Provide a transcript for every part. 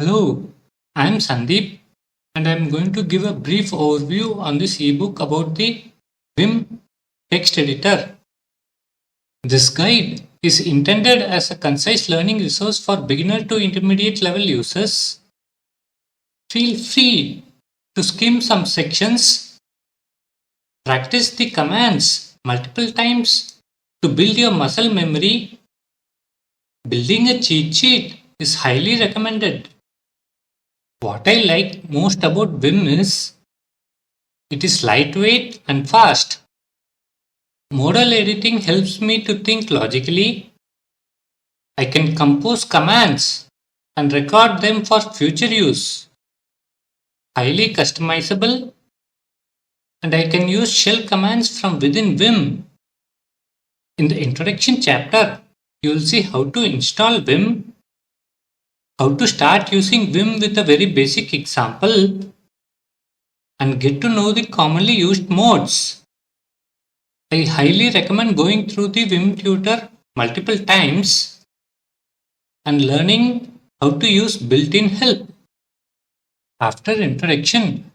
Hello, I am Sandeep and I am going to give a brief overview on this ebook about the Vim text editor. This guide is intended as a concise learning resource for beginner to intermediate level users. Feel free to skim some sections, practice the commands multiple times to build your muscle memory. Building a cheat sheet is highly recommended. What I like most about Vim is it is lightweight and fast. Modal editing helps me to think logically. I can compose commands and record them for future use. Highly customizable, and I can use shell commands from within Vim. In the introduction chapter, you will see how to install Vim, how to start using Vim with a very basic example, and get to know the commonly used modes. I highly recommend going through the Vim tutor multiple times and learning how to use built-in help. After introduction,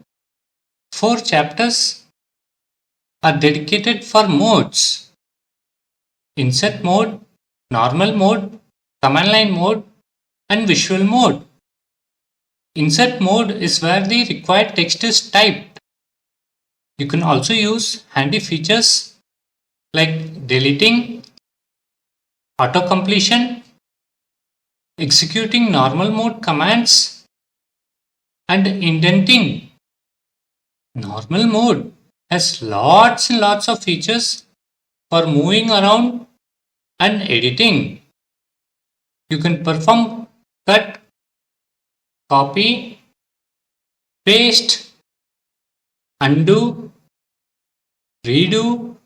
4 chapters are dedicated for modes: insert mode, normal mode, command line mode, and visual mode. Insert mode is where the required text is typed. You can also use handy features like deleting, auto completion, executing normal mode commands, and indenting. Normal mode has lots and lots of features for moving around and editing. You can perform cut, copy, paste, undo, redo,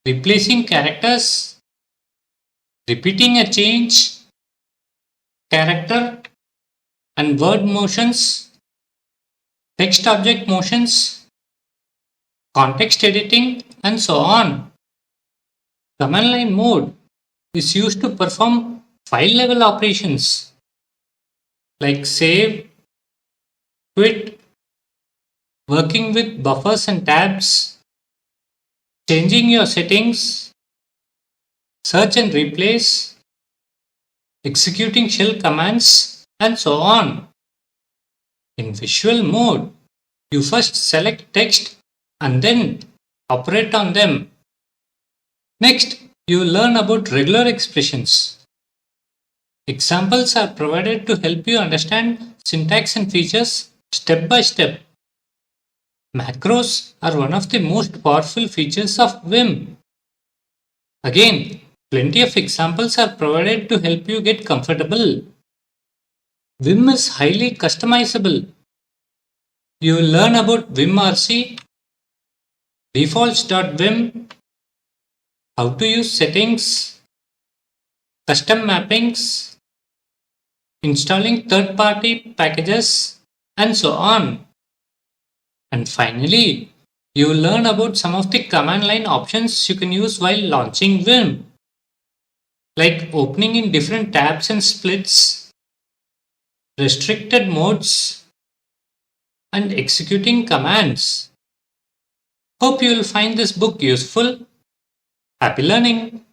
replacing characters, repeating a change, character and word motions, text object motions, context editing, and so on. Command line mode is used to perform file level operations like save, quit, working with buffers and tabs, changing your settings, search and replace, executing shell commands, and so on. In visual mode, you first select text and then operate on them. Next, you learn about regular expressions. Examples are provided to help you understand syntax and features step by step. Macros are one of the most powerful features of Vim. Again, plenty of examples are provided to help you get comfortable. Vim is highly customizable. You will learn about vimrc, defaults.vim, how to use settings, custom mappings, installing third-party packages, and so on. And finally, you will learn about some of the command line options you can use while launching Vim, like opening in different tabs and splits, restricted modes, and executing commands. Hope you will find this book useful. Happy learning!